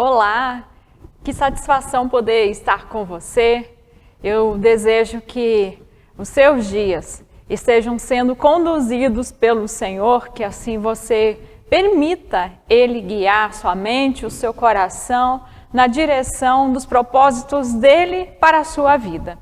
Olá, que satisfação poder estar com você. Eu desejo que os seus dias estejam sendo conduzidos pelo Senhor, que assim você permita Ele guiar sua mente, o seu coração, na direção dos propósitos dEle para a sua vida.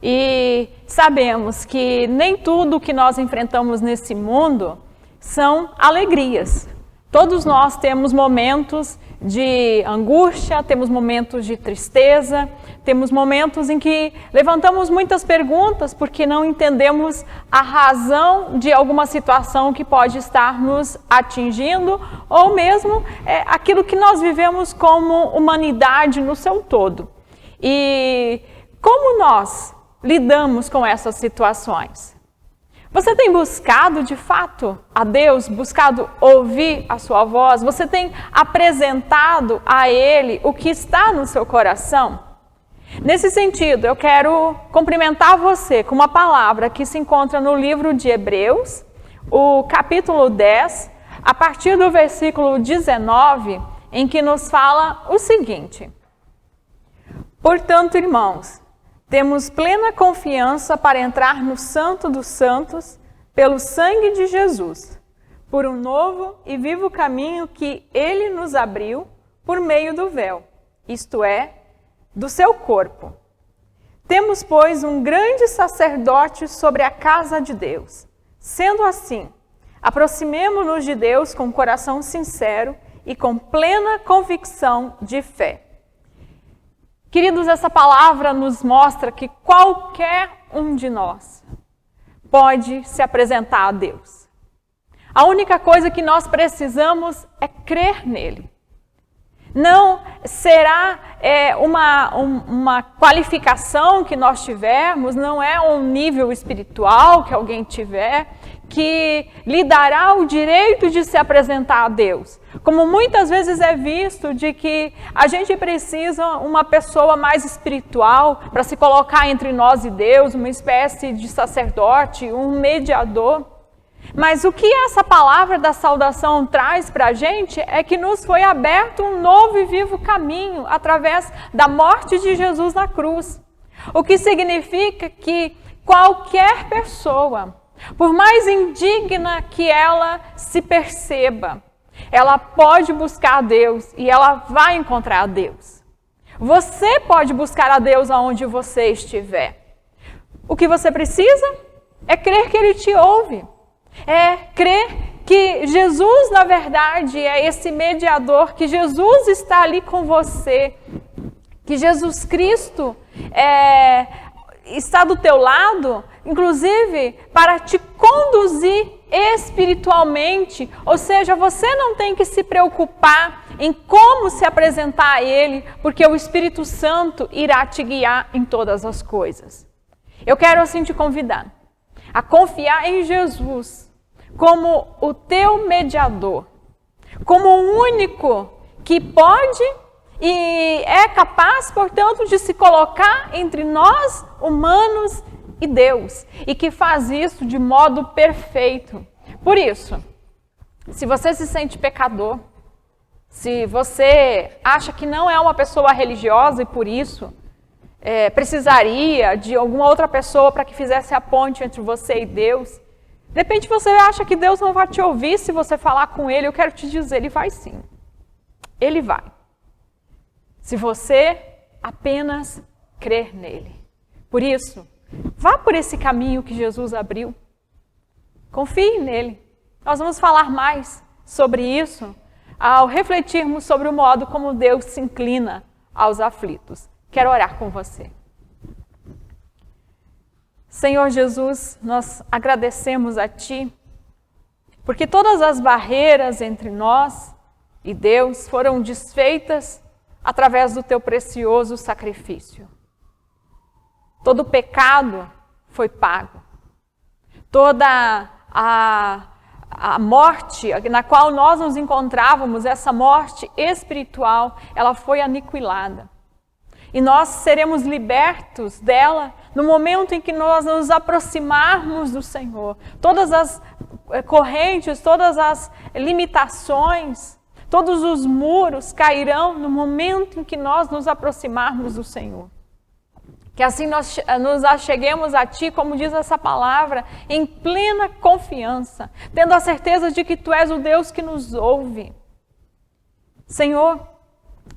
E sabemos que nem tudo que nós enfrentamos nesse mundo são alegrias. Todos nós temos momentos de angústia, temos momentos de tristeza, temos momentos em que levantamos muitas perguntas porque não entendemos a razão de alguma situação que pode estar nos atingindo ou mesmo aquilo que nós vivemos como humanidade no seu todo. E como nós lidamos com essas situações? Você tem buscado de fato a Deus, buscado ouvir a sua voz? Você tem apresentado a Ele o que está no seu coração? Nesse sentido, eu quero cumprimentar você com uma palavra que se encontra no livro de Hebreus, o capítulo 10, a partir do versículo 19, em que nos fala o seguinte: Portanto, irmãos, temos plena confiança para entrar no Santo dos Santos pelo sangue de Jesus, por um novo e vivo caminho que Ele nos abriu por meio do véu, isto é, do seu corpo. Temos, pois, um grande sacerdote sobre a casa de Deus. Sendo assim, aproximemo-nos de Deus com coração sincero e com plena convicção de fé. Queridos, essa palavra nos mostra que qualquer um de nós pode se apresentar a Deus. A única coisa que nós precisamos é crer nele. Não será uma qualificação que nós tivermos, não é um nível espiritual que alguém tiver, que lhe dará o direito de se apresentar a Deus. Como muitas vezes é visto de que a gente precisa uma pessoa mais espiritual para se colocar entre nós e Deus, uma espécie de sacerdote, um mediador. Mas o que essa palavra da saudação traz para a gente é que nos foi aberto um novo e vivo caminho através da morte de Jesus na cruz. O que significa que qualquer pessoa, por mais indigna que ela se perceba, ela pode buscar a Deus e ela vai encontrar a Deus. Você pode buscar a Deus aonde você estiver. O que você precisa é crer que Ele te ouve. É crer que Jesus, na verdade, é esse mediador, que Jesus está ali com você, que Jesus Cristo está do teu lado, inclusive para te conduzir espiritualmente, ou seja, você não tem que se preocupar em como se apresentar a Ele, porque o Espírito Santo irá te guiar em todas as coisas. Eu quero assim te convidar a confiar em Jesus como o teu mediador, como o único que pode e é capaz, portanto, de se colocar entre nós, humanos, e Deus, e que faz isso de modo perfeito. Por isso, se você se sente pecador, se você acha que não é uma pessoa religiosa e por isso precisaria de alguma outra pessoa para que fizesse a ponte entre você e Deus, de repente você acha que Deus não vai te ouvir se você falar com Ele. Eu quero te dizer, Ele vai sim. Ele vai. Se você apenas crer nele. Por isso, vá por esse caminho que Jesus abriu. Confie nele. Nós vamos falar mais sobre isso ao refletirmos sobre o modo como Deus se inclina aos aflitos. Quero orar com você. Senhor Jesus, nós agradecemos a Ti, porque todas as barreiras entre nós e Deus foram desfeitas através do Teu precioso sacrifício. Todo pecado foi pago. Toda a morte na qual nós nos encontrávamos, essa morte espiritual, ela foi aniquilada. E nós seremos libertos dela no momento em que nós nos aproximarmos do Senhor. Todas as correntes, todas as limitações, Todos os muros cairão no momento em que nós nos aproximarmos do Senhor. Que assim nós nos acheguemos a Ti, como diz essa palavra, em plena confiança, tendo a certeza de que Tu és o Deus que nos ouve. Senhor,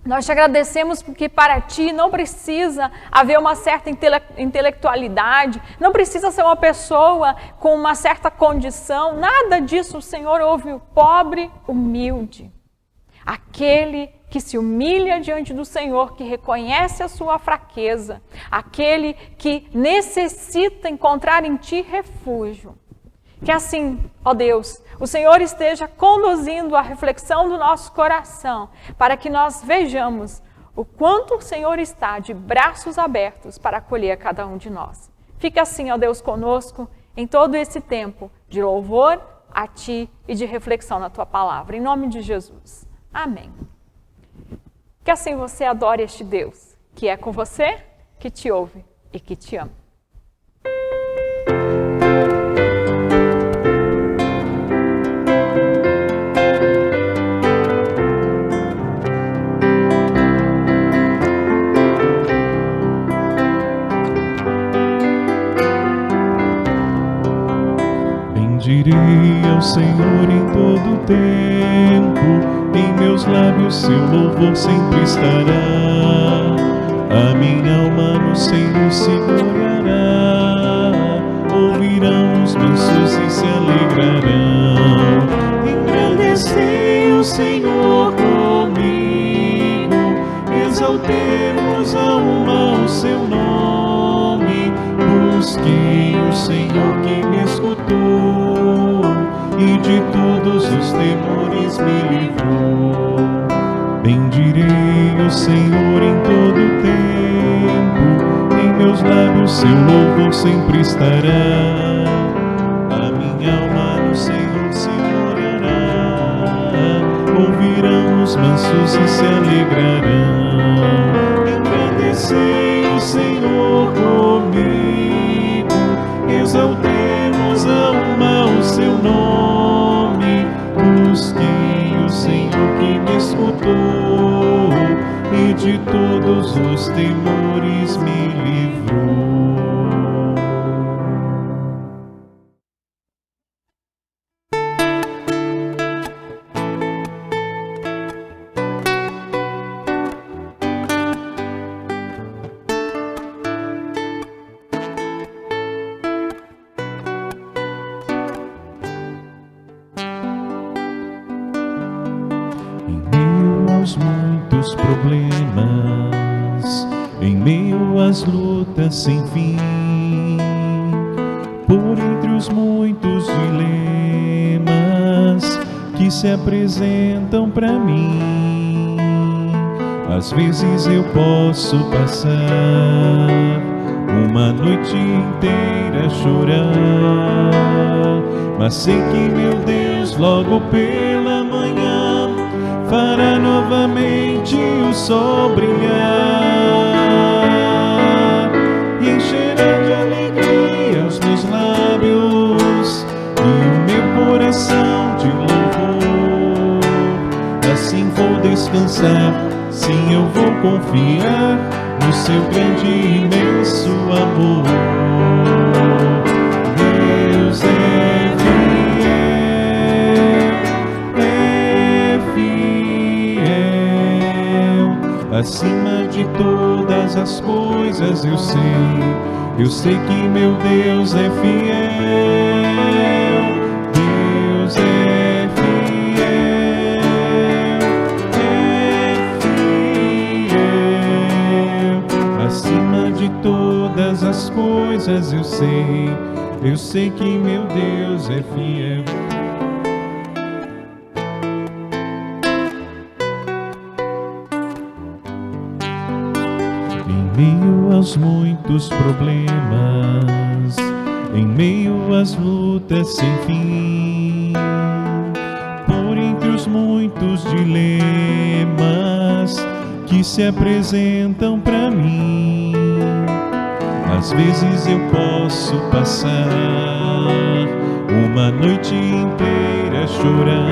nós te agradecemos porque para Ti não precisa haver uma certa intelectualidade, não precisa ser uma pessoa com uma certa condição, nada disso. O Senhor ouve o pobre, humilde, aquele que se humilha diante do Senhor, que reconhece a sua fraqueza, aquele que necessita encontrar em Ti refúgio. Que assim, ó Deus, o Senhor esteja conduzindo a reflexão do nosso coração, para que nós vejamos o quanto o Senhor está de braços abertos para acolher a cada um de nós. Fica assim, ó Deus, conosco em todo esse tempo de louvor a Ti e de reflexão na Tua palavra. Em nome de Jesus. Amém. Que assim você adore este Deus, que é com você, que te ouve e que te ama. Bendirei ao Senhor em todo tempo, em meus lábios seu louvor sempre estará. A minha alma no Senhor se gloriará, ouvirão os mansos e se alegrarão. Engrandecei o Senhor comigo, exaltemos a uma o seu nome. Busquei o Senhor que me escutou, e de todos os temores me livrou. Bendirei o Senhor em todo tempo, em meus lábios seu louvor sempre estará. A minha alma no Senhor se gloriará, ouvirão os mansos e se alegrarão. Engrandecei o Senhor comigo, exaltemos a uma o seu nome. Busquei o Senhor que me escutou, e de todos os temores me livrou. Muitos problemas, em meio às lutas sem fim, por entre os muitos dilemas que se apresentam para mim. Às vezes eu posso passar uma noite inteira a chorar, mas sei que meu Deus logo pela manhã fará novamente o sol brilhar, e encherá de alegria os meus lábios e o meu coração de louvor. Assim vou descansar, sim, eu vou confiar no seu grande e imenso amor. Deus é acima de todas as coisas. Eu sei que meu Deus é fiel. Deus é fiel, acima de todas as coisas. Eu sei que meu Deus é fiel. Em meio aos muitos problemas, em meio às lutas sem fim, por entre os muitos dilemas que se apresentam para mim, às vezes eu posso passar uma noite inteira a chorar,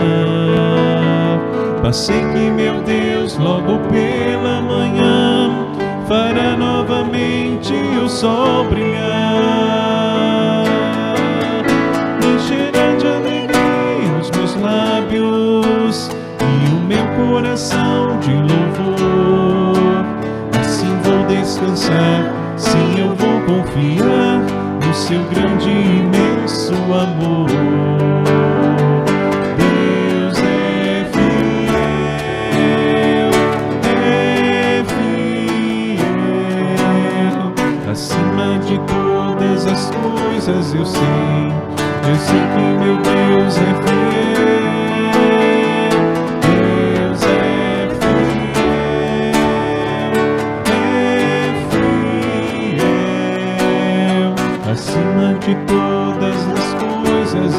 mas sei que meu Deus logo pela manhã fará novamente o sol brilhar. Encherá de alegria os meus lábios e o meu coração de louvor. Assim vou descansar, sim, eu vou confiar no seu grande e imenso amor. Deus é fiel, acima de todas as coisas eu sei que meu Deus é fiel. Deus é fiel, acima de todas as coisas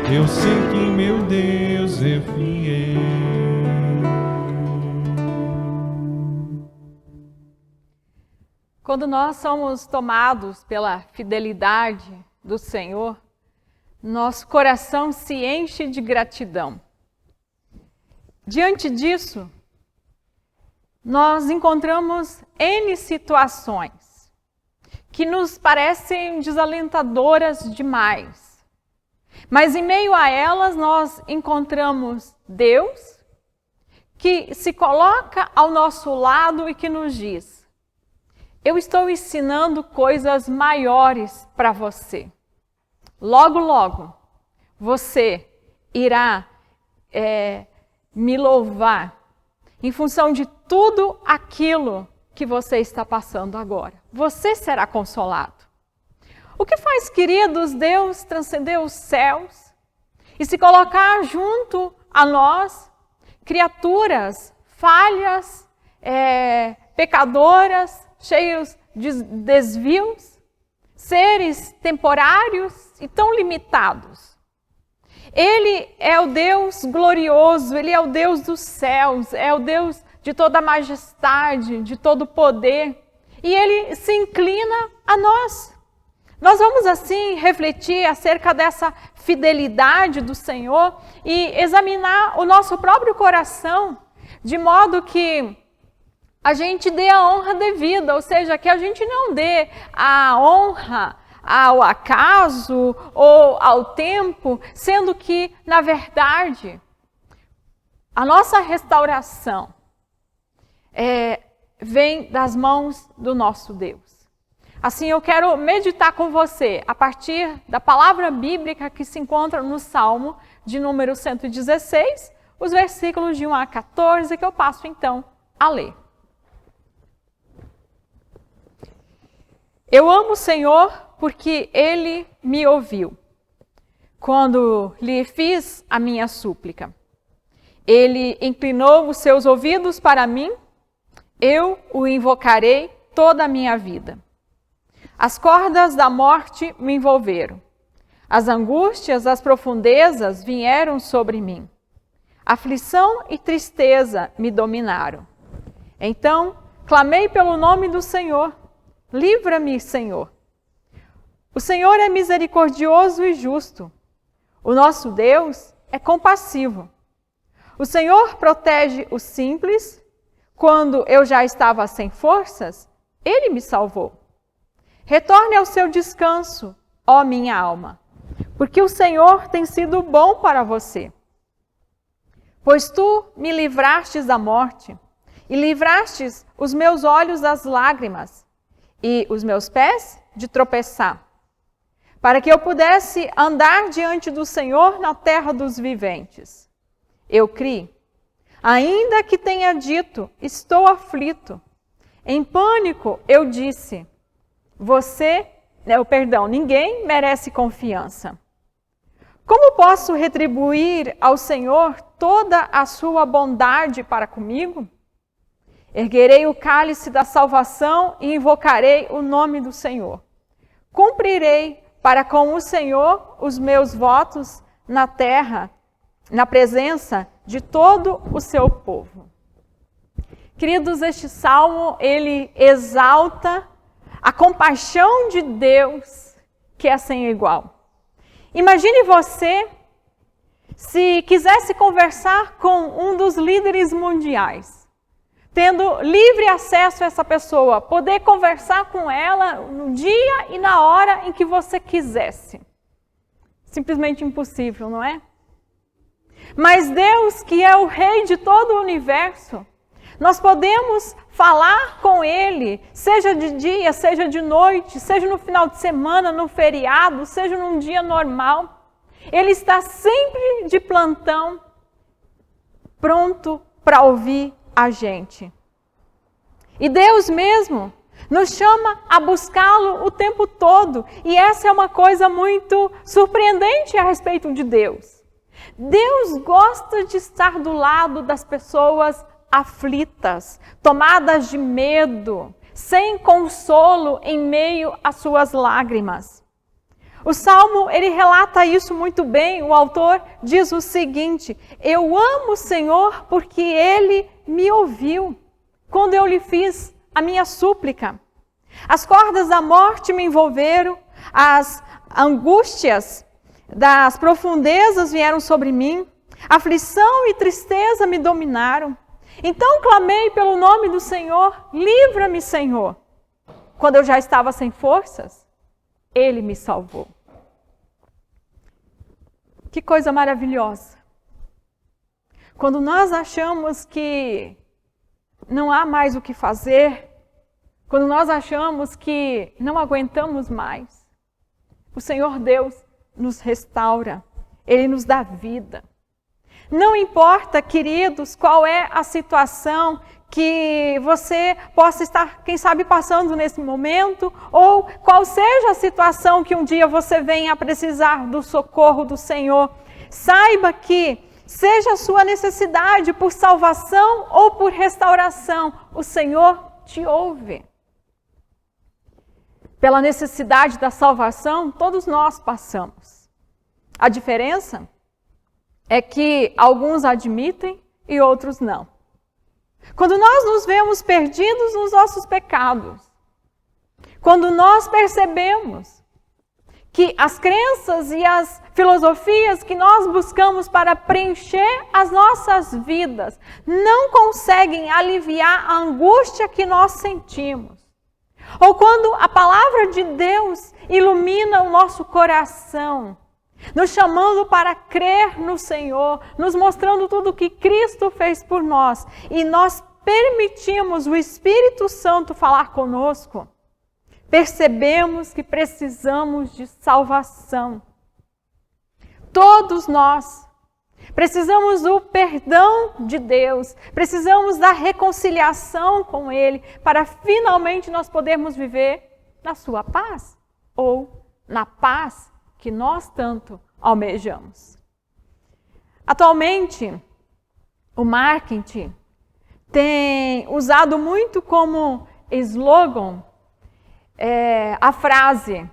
eu sei que meu Deus é fiel. Quando nós somos tomados pela fidelidade do Senhor, nosso coração se enche de gratidão. Diante disso, nós encontramos N situações que nos parecem desalentadoras demais. Mas em meio a elas nós encontramos Deus que se coloca ao nosso lado e que nos diz: eu estou ensinando coisas maiores para você. Logo, logo, você irá me louvar em função de tudo aquilo que você está passando agora. Você será consolado. O que faz, queridos, Deus transcender os céus e se colocar junto a nós, criaturas falhas, pecadoras, cheios de desvios, seres temporários e tão limitados. Ele é o Deus glorioso, Ele é o Deus dos céus, é o Deus de toda a majestade, de todo o poder, e Ele se inclina a nós. Nós vamos assim refletir acerca dessa fidelidade do Senhor e examinar o nosso próprio coração, de modo que a gente dê a honra devida, ou seja, que a gente não dê a honra ao acaso ou ao tempo, sendo que, na verdade, a nossa restauração vem das mãos do nosso Deus. Assim, eu quero meditar com você a partir da palavra bíblica que se encontra no Salmo de número 116, os versículos de 1 a 14, que eu passo então a ler. Eu amo o Senhor porque Ele me ouviu, quando lhe fiz a minha súplica. Ele inclinou os seus ouvidos para mim, eu o invocarei toda a minha vida. As cordas da morte me envolveram, as angústias, as profundezas vieram sobre mim. Aflição e tristeza me dominaram. Então, clamei pelo nome do Senhor. Livra-me, Senhor. O Senhor é misericordioso e justo. O nosso Deus é compassivo. O Senhor protege os simples. Quando eu já estava sem forças, Ele me salvou. Retorne ao seu descanso, ó minha alma, porque o Senhor tem sido bom para você. Pois tu me livrastes da morte e livrastes os meus olhos das lágrimas e os meus pés de tropeçar, para que eu pudesse andar diante do Senhor na terra dos viventes. Eu criei, ainda que tenha dito, estou aflito. Em pânico eu disse, ninguém merece confiança. Como posso retribuir ao Senhor toda a sua bondade para comigo? Erguerei o cálice da salvação e invocarei o nome do Senhor. Cumprirei para com o Senhor os meus votos na terra, na presença de todo o seu povo. Queridos, este salmo, ele exalta a compaixão de Deus, que é sem igual. Imagine você se quisesse conversar com um dos líderes mundiais, tendo livre acesso a essa pessoa, poder conversar com ela no dia e na hora em que você quisesse. Simplesmente impossível, não é? Mas Deus, que é o Rei de todo o universo, nós podemos falar com Ele, seja de dia, seja de noite, seja no final de semana, no feriado, seja num dia normal. Ele está sempre de plantão, pronto para ouvir a gente. E Deus mesmo nos chama a buscá-lo o tempo todo. E essa é uma coisa muito surpreendente a respeito de Deus. Deus gosta de estar do lado das pessoas aflitas, tomadas de medo, sem consolo em meio às suas lágrimas. O Salmo, ele relata isso muito bem. O autor diz o seguinte: eu amo o Senhor porque Ele me ouviu quando eu lhe fiz a minha súplica. As cordas da morte me envolveram, as angústias das profundezas vieram sobre mim, aflição e tristeza me dominaram. Então clamei pelo nome do Senhor, livra-me, Senhor. Quando eu já estava sem forças, Ele me salvou. Que coisa maravilhosa. Quando nós achamos que não há mais o que fazer, quando nós achamos que não aguentamos mais, o Senhor Deus nos restaura, Ele nos dá vida. Não importa, queridos, qual é a situação que você possa estar, quem sabe, passando nesse momento, ou qual seja a situação que um dia você venha a precisar do socorro do Senhor. Saiba que, seja a sua necessidade por salvação ou por restauração, o Senhor te ouve. Pela necessidade da salvação, todos nós passamos. A diferença é que alguns admitem e outros não. Quando nós nos vemos perdidos nos nossos pecados, quando nós percebemos que as crenças e as filosofias que nós buscamos para preencher as nossas vidas não conseguem aliviar a angústia que nós sentimos, ou quando a palavra de Deus ilumina o nosso coração, nos chamando para crer no Senhor, nos mostrando tudo o que Cristo fez por nós, e nós permitimos o Espírito Santo falar conosco, percebemos que precisamos de salvação. Todos nós precisamos do perdão de Deus, precisamos da reconciliação com Ele, para finalmente nós podermos viver na sua paz, ou na paz que nós tanto almejamos. Atualmente, o marketing tem usado muito como slogan a frase: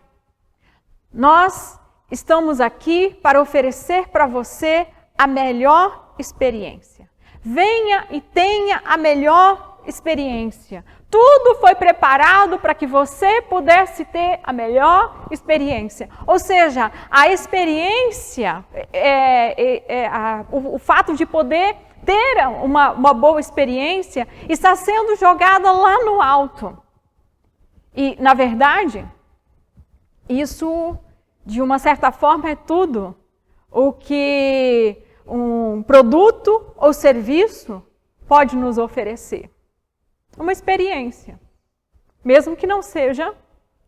nós estamos aqui para oferecer para você a melhor experiência. Venha e tenha a melhor experiência. Tudo foi preparado para que você pudesse ter a melhor experiência. Ou seja, a experiência, o fato de poder ter uma boa experiência está sendo jogada lá no alto. E, na verdade, isso, de uma certa forma, é tudo o que um produto ou serviço pode nos oferecer. Uma experiência, mesmo que não seja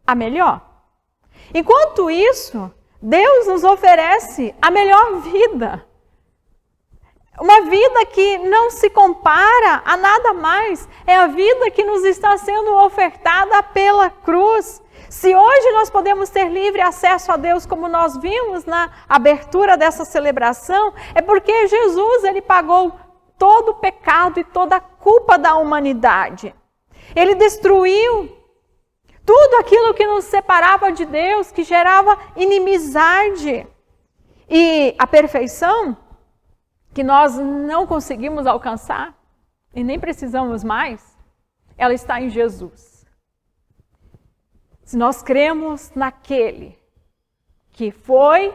a melhor. Enquanto isso, Deus nos oferece a melhor vida. Uma vida que não se compara a nada mais. É a vida que nos está sendo ofertada pela cruz. Se hoje nós podemos ter livre acesso a Deus, como nós vimos na abertura dessa celebração, é porque Jesus, Ele pagou todo o pecado e toda a culpa da humanidade. Ele destruiu tudo aquilo que nos separava de Deus, que gerava inimizade. E a perfeição, que nós não conseguimos alcançar, e nem precisamos mais, ela está em Jesus. Se nós cremos naquele que foi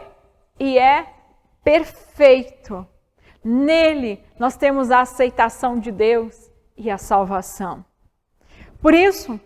e é perfeito. Nele nós temos a aceitação de Deus e a salvação. Por isso,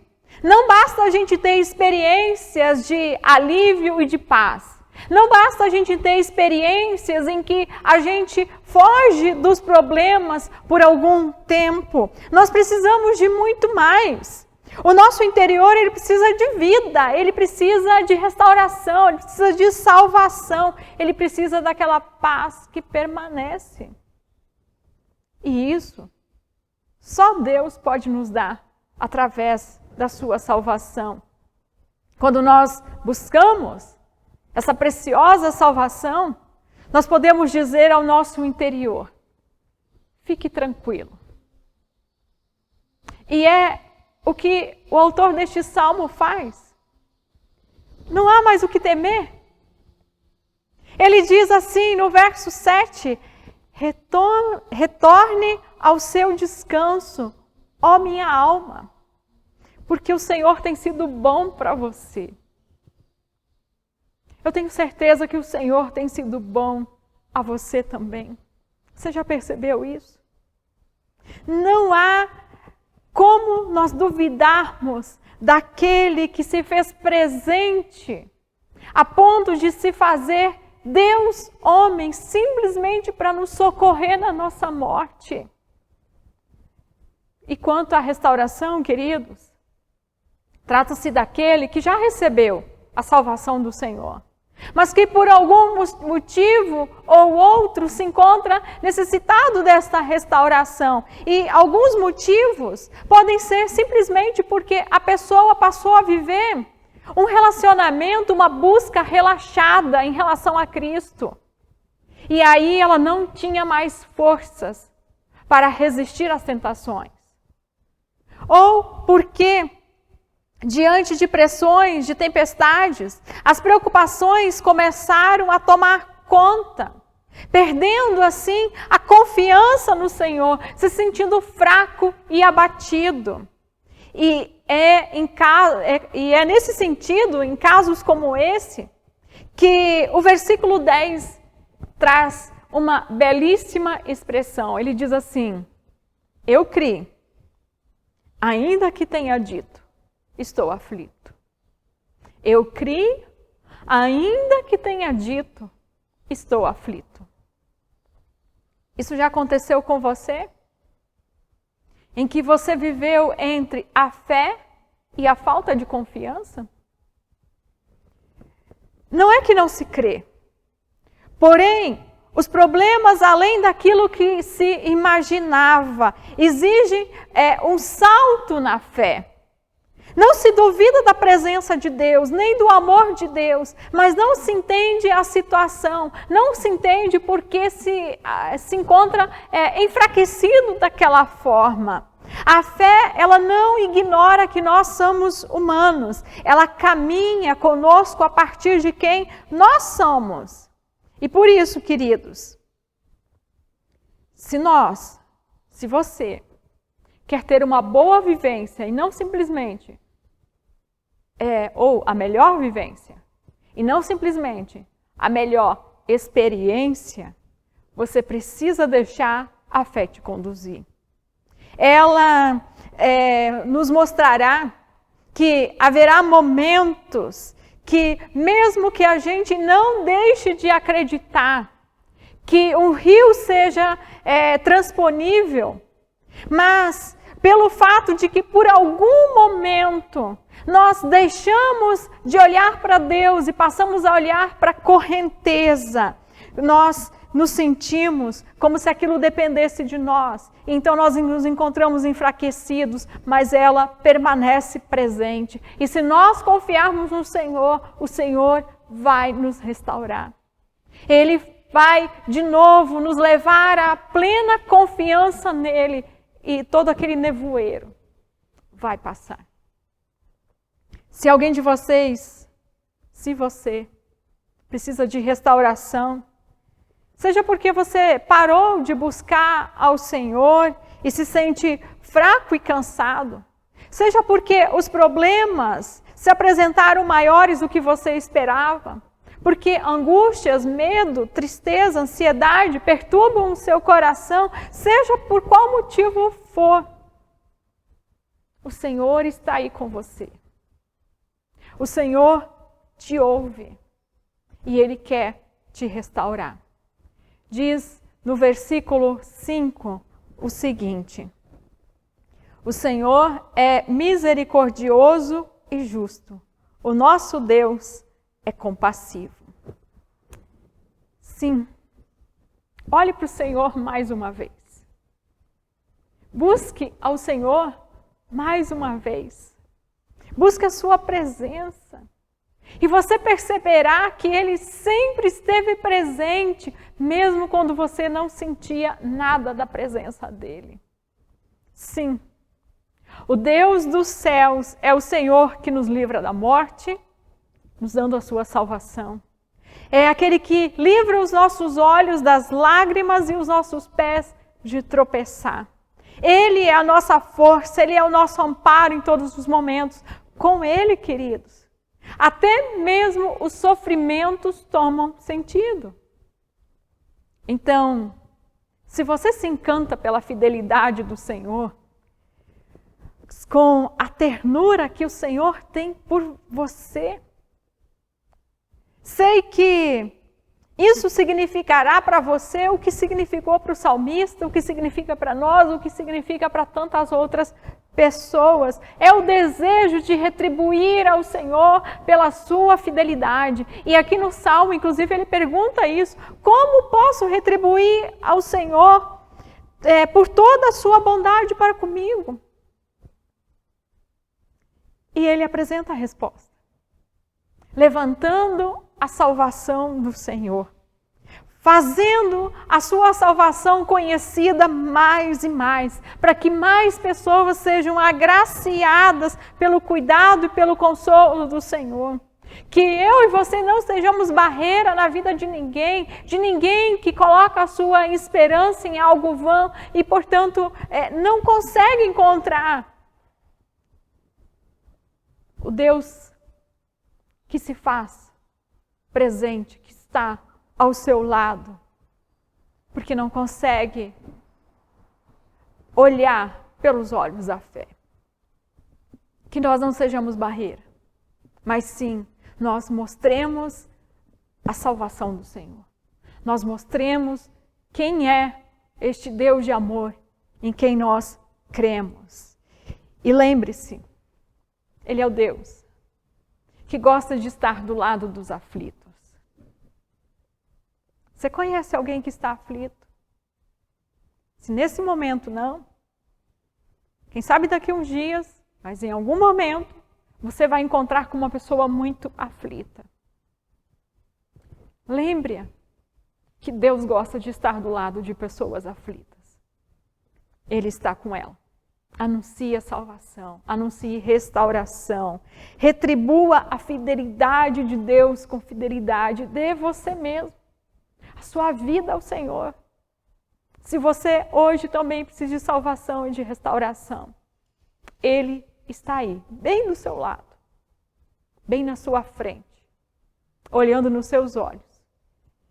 não basta a gente ter experiências de alívio e de paz. Não basta a gente ter experiências em que a gente foge dos problemas por algum tempo. Nós precisamos de muito mais. O nosso interior, ele precisa de vida, ele precisa de restauração, ele precisa de salvação, ele precisa daquela paz que permanece. E isso só Deus pode nos dar através da sua salvação. Quando nós buscamos essa preciosa salvação, nós podemos dizer ao nosso interior: fique tranquilo. E é o que o autor deste salmo faz. Não há mais o que temer. Ele diz assim no verso 7, retorne ao seu descanso, ó minha alma, porque o Senhor tem sido bom para você. Eu tenho certeza que o Senhor tem sido bom a você também. Você já percebeu isso? Não há como nós duvidarmos daquele que se fez presente a ponto de se fazer Deus homem simplesmente para nos socorrer na nossa morte. E quanto à restauração, queridos, trata-se daquele que já recebeu a salvação do Senhor, mas que por algum motivo ou outro se encontra necessitado desta restauração. E alguns motivos podem ser simplesmente porque a pessoa passou a viver um relacionamento, uma busca relaxada em relação a Cristo. E aí ela não tinha mais forças para resistir às tentações. Ou porque, diante de pressões, de tempestades, as preocupações começaram a tomar conta, perdendo assim a confiança no Senhor, se sentindo fraco e abatido. E é nesse sentido, em casos como esse, que o versículo 10 traz uma belíssima expressão. Ele diz assim: eu criei, ainda que tenha dito, estou aflito. Eu criei, ainda que tenha dito, estou aflito. Isso já aconteceu com você? Em que você viveu entre a fé e a falta de confiança? Não é que não se crê. Porém, os problemas, além daquilo que se imaginava, exigem um salto na fé. Não se duvida da presença de Deus, nem do amor de Deus, mas não se entende a situação, não se entende porque se encontra enfraquecido daquela forma. A fé, ela não ignora que nós somos humanos, ela caminha conosco a partir de quem nós somos. E por isso, queridos, se você quer ter uma boa vivência e não simplesmente ou a melhor vivência, e não simplesmente a melhor experiência, você precisa deixar a fé te conduzir. Ela nos mostrará que haverá momentos que, mesmo que a gente não deixe de acreditar que um rio seja transponível, mas pelo fato de que por algum momento nós deixamos de olhar para Deus e passamos a olhar para a correnteza, nós nos sentimos como se aquilo dependesse de nós. Então nós nos encontramos enfraquecidos, mas ela permanece presente. E se nós confiarmos no Senhor, o Senhor vai nos restaurar. Ele vai de novo nos levar à plena confiança nele e todo aquele nevoeiro vai passar. Se alguém de vocês, se você precisa de restauração, seja porque você parou de buscar ao Senhor e se sente fraco e cansado, seja porque os problemas se apresentaram maiores do que você esperava, porque angústias, medo, tristeza, ansiedade perturbam o seu coração, seja por qual motivo for, o Senhor está aí com você. O Senhor te ouve e Ele quer te restaurar. Diz no versículo 5 o seguinte: o Senhor é misericordioso e justo. O nosso Deus é compassivo. Sim, olhe para o Senhor mais uma vez. Busque ao Senhor mais uma vez. Busque a sua presença. E você perceberá que Ele sempre esteve presente, mesmo quando você não sentia nada da presença dEle. Sim, o Deus dos céus é o Senhor que nos livra da morte, nos dando a sua salvação. É aquele que livra os nossos olhos das lágrimas e os nossos pés de tropeçar. Ele é a nossa força, Ele é o nosso amparo em todos os momentos. Com Ele, queridos, até mesmo os sofrimentos tomam sentido. Então, se você se encanta pela fidelidade do Senhor, com a ternura que o Senhor tem por você, sei que isso significará para você o que significou para o salmista, o que significa para nós, o que significa para tantas outras pessoas. É o desejo de retribuir ao Senhor pela sua fidelidade. E aqui no Salmo, inclusive, ele pergunta isso: como posso retribuir ao Senhor por toda a sua bondade para comigo? E ele apresenta a resposta, levantando a salvação do Senhor, fazendo a sua salvação conhecida mais e mais, para que mais pessoas sejam agraciadas pelo cuidado e pelo consolo do Senhor. Que eu e você não sejamos barreira na vida de ninguém que coloca a sua esperança em algo vão e, portanto, não consegue encontrar o Deus que se faz presente, que está ao seu lado, porque não consegue olhar pelos olhos da fé. Que nós não sejamos barreira, mas sim, nós mostremos a salvação do Senhor. Nós mostremos quem é este Deus de amor em quem nós cremos. E lembre-se, Ele é o Deus que gosta de estar do lado dos aflitos. Você conhece alguém que está aflito? Se nesse momento não, quem sabe daqui a uns dias, mas em algum momento, você vai encontrar com uma pessoa muito aflita. Lembre que Deus gosta de estar do lado de pessoas aflitas. Ele está com ela. Anuncie a salvação, anuncie restauração. Retribua a fidelidade de Deus com fidelidade. Dê você mesmo a sua vida ao Senhor. Se você hoje também precisa de salvação e de restauração, Ele está aí, bem do seu lado, bem na sua frente, olhando nos seus olhos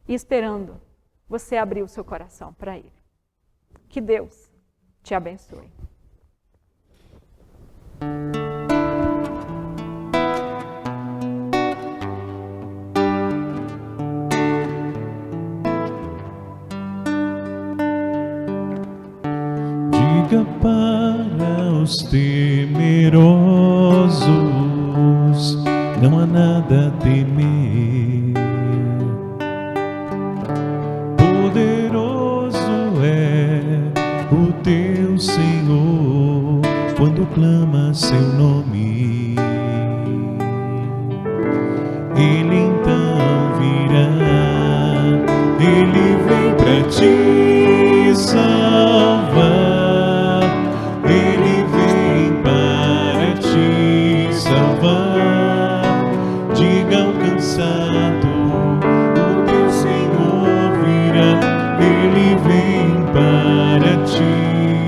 e esperando você abrir o seu coração para Ele. Que Deus te abençoe. Diga para os temerosos, não há nada a temer. Poderoso é o teu Senhor quando clama seu nome. Ele então virá, Ele vem para te salvar. Ele vem para te salvar. Diga ao cansado, o teu Senhor virá. Ele vem para te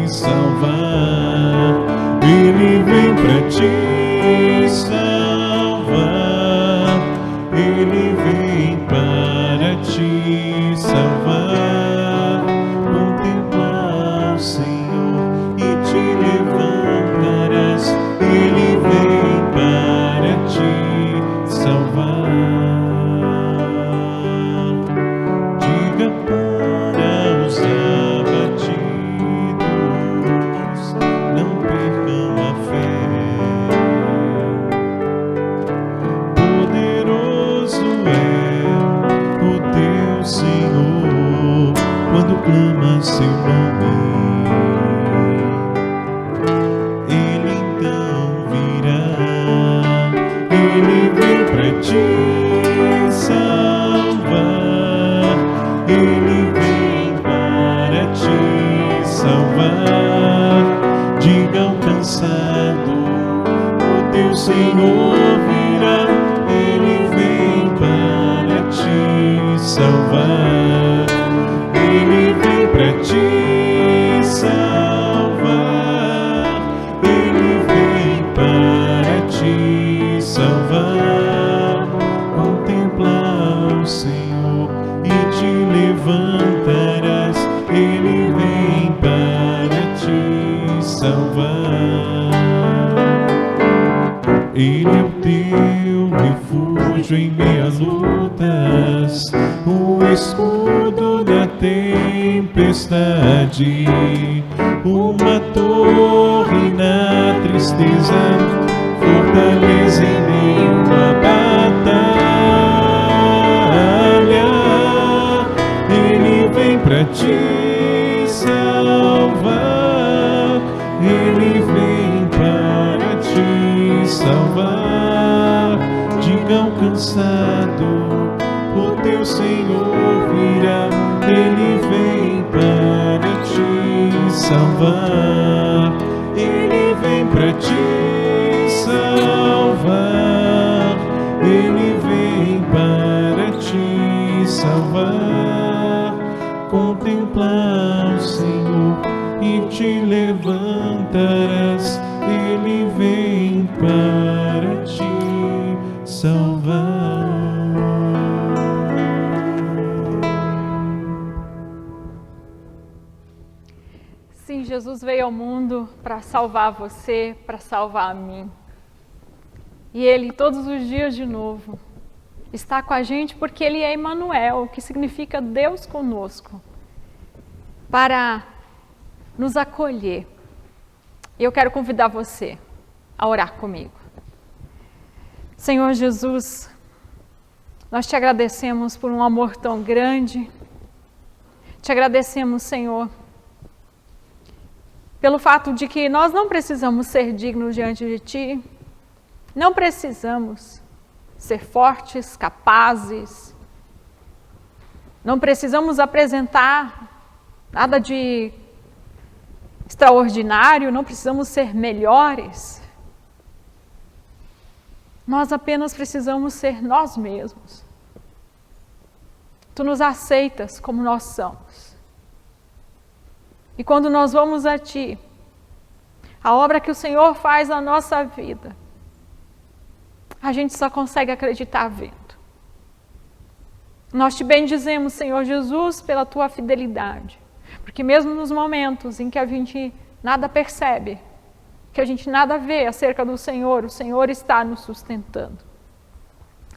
salvar. Ele vem para te salvar. Ele vem clama seu nome. Ele então virá, ele vem pra te salvar, ele vem para te salvar. Diga ao cansado, o teu Senhor virá, ele vem para te salvar, ele vem para te salvar, ele vem para te salvar. Contempla o Senhor e te levantarás, ele vem para te salvar. Ele é o teu refúgio em meias lutas, o escudo da tempestade, uma torre na tristeza, fortaleza em meio à batalha. Ele vem pra te salvar, ele vem para te salvar. Diga ao cansado, o teu Senhor virá, ele vem para te salvar, ele vem para te salvar, ele vem para te salvar. Contempla o Senhor e te levantarás, ele vem para te salvar. Sim, Jesus veio ao mundo para salvar você, para salvar a mim. E Ele, todos os dias de novo, está com a gente porque Ele é Emmanuel, que significa Deus conosco, para nos acolher. E eu quero convidar você a orar comigo. Senhor Jesus, nós te agradecemos por um amor tão grande. Te agradecemos, Senhor, pelo fato de que nós não precisamos ser dignos diante de Ti, não precisamos ser fortes, capazes, não precisamos apresentar nada de extraordinário, não precisamos ser melhores. Nós apenas precisamos ser nós mesmos. Tu nos aceitas como nós somos. E quando nós vamos a Ti, a obra que o Senhor faz na nossa vida, a gente só consegue acreditar vendo. Nós te bendizemos, Senhor Jesus, pela Tua fidelidade. Porque mesmo nos momentos em que a gente nada percebe, que a gente nada vê acerca do Senhor, o Senhor está nos sustentando.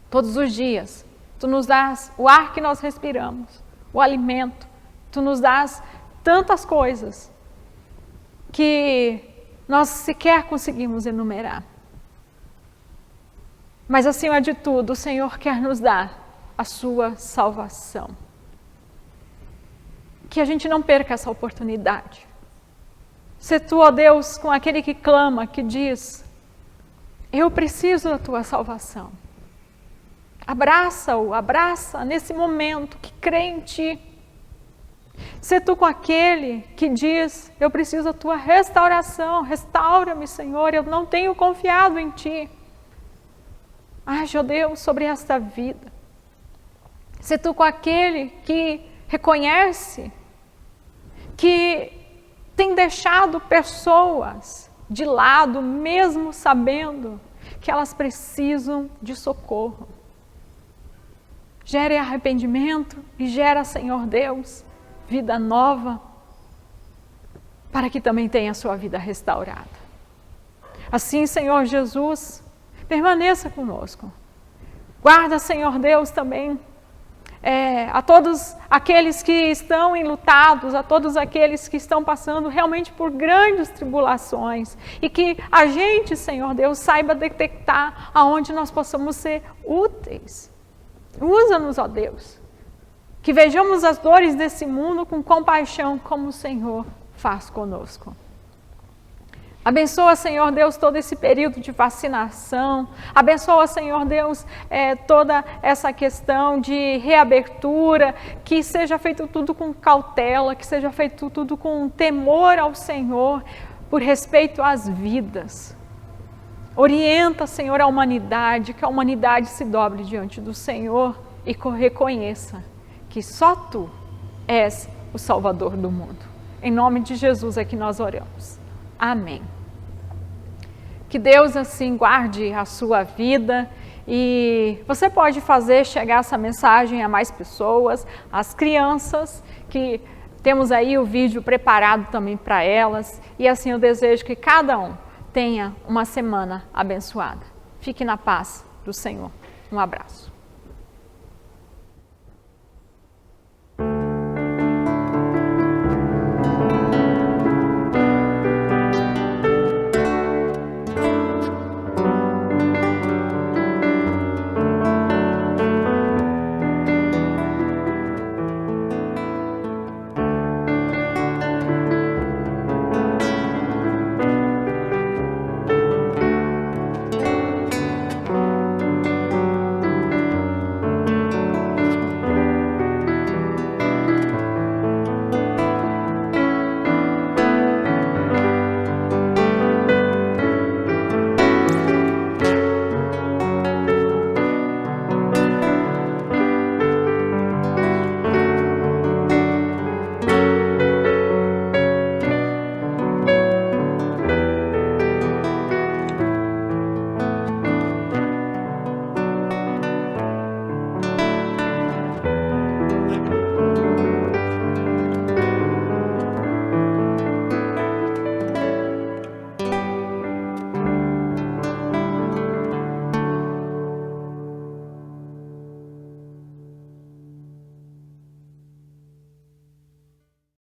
Todos os dias, Tu nos dás o ar que nós respiramos, o alimento, Tu nos dás tantas coisas que nós sequer conseguimos enumerar. Mas acima de tudo, o Senhor quer nos dar a sua salvação. Que a gente não perca essa oportunidade. Se Tu, ó Deus, com aquele que clama, que diz, eu preciso da Tua salvação. Abraça-o, abraça nesse momento que crê em Ti. Se Tu com aquele que diz, eu preciso da Tua restauração, restaura-me, Senhor, eu não tenho confiado em Ti. Age, ó Deus, sobre esta vida. Se Tu com aquele que reconhece que tem deixado pessoas de lado, mesmo sabendo que elas precisam de socorro. Gere arrependimento e gera, Senhor Deus, vida nova, para que também tenha a sua vida restaurada. Assim, Senhor Jesus, permaneça conosco. Guarda, Senhor Deus, também a todos aqueles que estão enlutados, a todos aqueles que estão passando realmente por grandes tribulações, e que a gente, Senhor Deus, saiba detectar aonde nós possamos ser úteis. Usa-nos, ó Deus, Que vejamos as dores desse mundo com compaixão, como o Senhor faz conosco. Abençoa, Senhor Deus, todo esse período de vacinação. Abençoa, Senhor Deus, toda essa questão de reabertura. Que seja feito tudo com cautela, que seja feito tudo com temor ao Senhor, por respeito às vidas. Orienta, Senhor, a humanidade, que a humanidade se dobre diante do Senhor e reconheça que só Tu és o Salvador do mundo. Em nome de Jesus é que nós oramos. Amém. Que Deus assim guarde a sua vida e você pode fazer chegar essa mensagem a mais pessoas, as crianças, que temos aí o vídeo preparado também para elas, e assim eu desejo que cada um tenha uma semana abençoada. Fique na paz do Senhor. Um abraço.